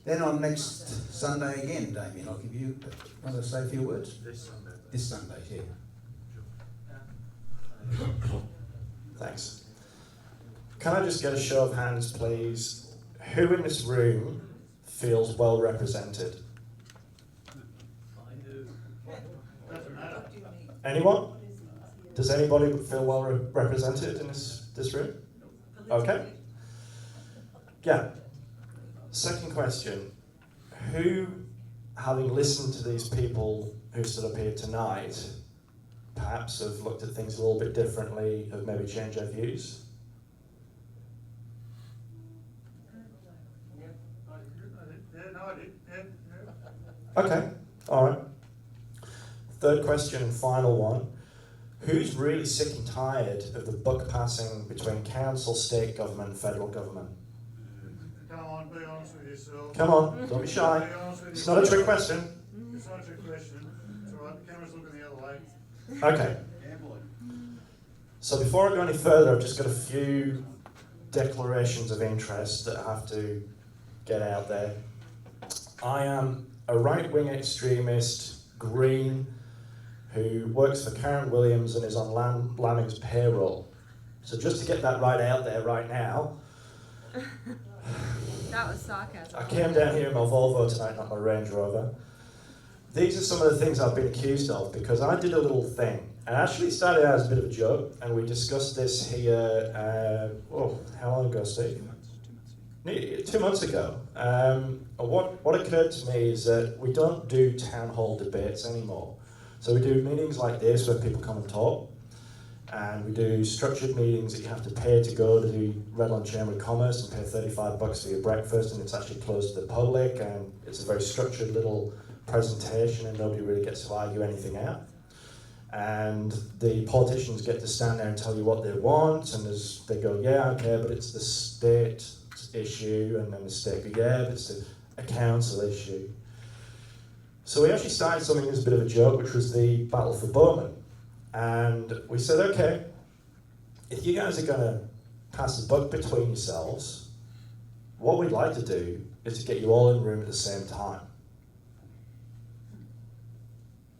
Then on next Sunday again, Damien, I'll give you, want to say a few words? This Sunday. This Sunday, yeah. Thanks. Can I just get a show of hands, please? Who in this room feels well represented? Anyone? Does anybody feel well represented in this room? Okay. Yeah. Second question. Who, having listened to these people who stood up here tonight, perhaps have looked at things a little bit differently, have maybe changed their views? Okay, all right. Third question and final one. Who's really sick and tired of the buck passing between council, state government, and federal government? Come on, be honest with yourself. Come on, don't be shy. It's not a trick question. It's not a trick question. It's all right, the camera's looking the other way. Okay. So before I go any further, I've just got a few declarations of interest that I have to get out there. I am a right-wing extremist, green, who works for Karen Williams and is on Lanning's payroll. So just to get that right out there right now, that was sarcasm. I came down here in my Volvo tonight, not my Range Rover. These are some of the things I've been accused of because I did a little thing. And actually started out as a bit of a joke, and we discussed this here, how long ago, Steve? 2 months ago. What occurred to me is that we don't do town hall debates anymore. So we do meetings like this where people come and talk, and we do structured meetings that you have to pay to go to the Redland Chamber of Commerce and pay $35 for your breakfast, and it's actually closed to the public, and it's a very structured little presentation, and nobody really gets to argue anything out. And the politicians get to stand there and tell you what they want, and they go, yeah, okay, but it's the state issue, and then the state go, yeah, but it's a council issue. So we actually started something as a bit of a joke, which was the Battle for Bowman. And we said, okay, if you guys are going to pass the buck between yourselves, what we'd like to do is to get you all in the room at the same time.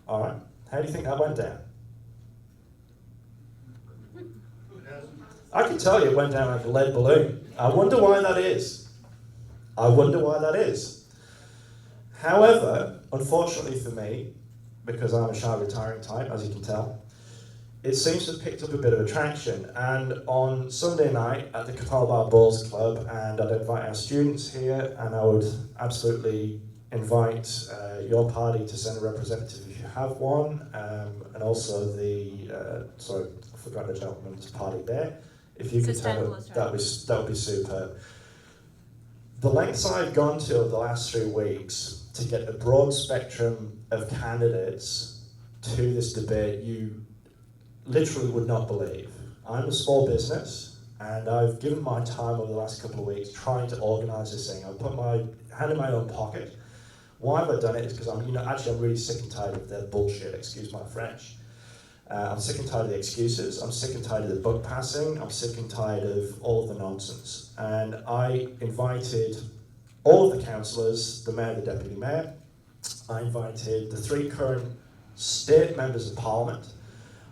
All right? How do you think that went down? I can tell you it went down like a lead balloon. I wonder why that is. However, unfortunately for me, because I'm a shy retiring type, as you can tell, it seems to have picked up a bit of attraction. And on Sunday night at the Capalbar Bowls Club, and I'd invite our students here, and I would absolutely invite your party to send a representative if you have one, and also I forgot the gentleman's party there. If you could tell them, that would be superb. The lengths I've gone to over the last 3 weeks to get a broad spectrum of candidates to this debate, you literally would not believe. I'm a small business, and I've given my time over the last couple of weeks trying to organise this thing. I've put my hand in my own pocket. Why have I done it? Is because I'm really sick and tired of their bullshit, excuse my French. I'm sick and tired of the excuses. I'm sick and tired of the buck passing. I'm sick and tired of all of the nonsense. And I invited all of the councillors, the mayor, the deputy mayor. I invited the 3 current state members of parliament.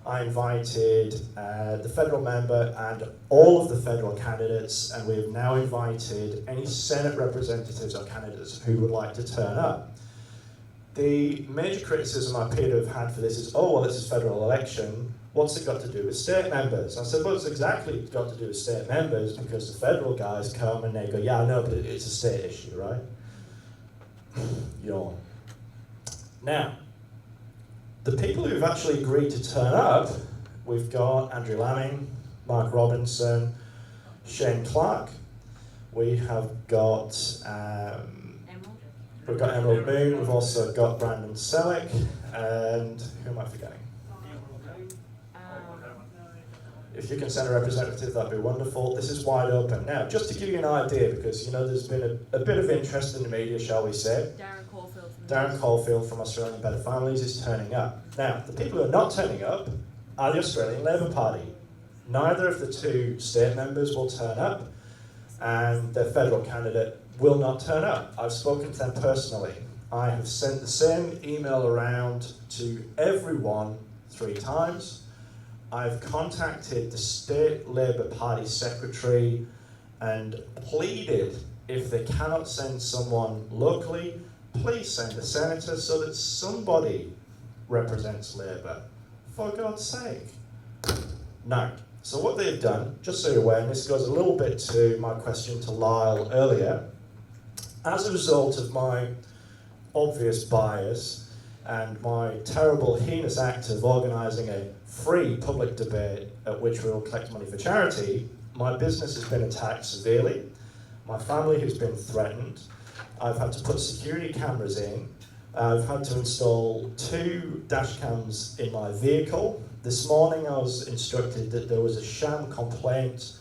I invited the federal member and all of the federal candidates, and we've now invited any Senate representatives or candidates who would like to turn up. The major criticism I appear to have had for this is, oh, well, this is a federal election. What's it got to do with state members? I said, well, it's exactly got to do with state members because the federal guys come and they go, yeah, I know, but it's a state issue, right? Yawn. Now, the people who've actually agreed to turn up, we've got Andrew Lanning, Mark Robinson, Shane Clark. We have got Emerald Moon. We've also got Brandon Selleck, and who am I forgetting? If you can send a representative, that'd be wonderful. This is wide open. Now, just to give you an idea, because there's been a bit of interest in the media, shall we say. Darren Caulfield from Australian Better Families is turning up. Now, the people who are not turning up are the Australian Labor Party. Neither of the 2 state members will turn up, and their federal candidate will not turn up. I've spoken to them personally. I have sent the same email around to everyone 3 times. I've contacted the State Labour Party Secretary and pleaded, if they cannot send someone locally, please send a senator so that somebody represents Labour, for God's sake. Now, so what they've done, just so you're aware, and this goes a little bit to my question to Lyle earlier, as a result of my obvious bias and my terrible, heinous act of organising a free public debate at which we will collect money for charity, my business has been attacked severely, my family has been threatened, I've had to put security cameras in, I've had to install 2 dash cams in my vehicle. This morning I was instructed that there was a sham complaint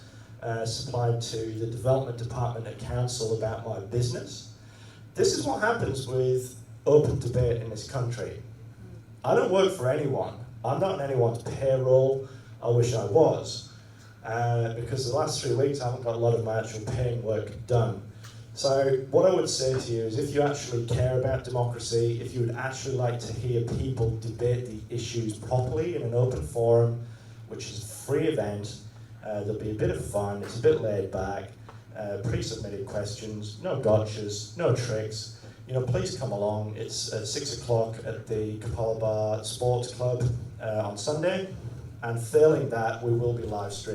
supplied to the Development Department at Council about my business. This is what happens with open debate in this country. I don't work for anyone. I'm not on anyone's payroll. I wish I was. Because the last 3 weeks I haven't got a lot of my actual paying work done. So what I would say to you is, if you actually care about democracy, if you would actually like to hear people debate the issues properly in an open forum, which is a free event, there'll be a bit of fun, it's a bit laid back, pre-submitted questions, no gotchas, no tricks. You know, please come along. It's at 6 o'clock at the Kapala Bar Sports Club on Sunday, and failing that, we will be live streaming.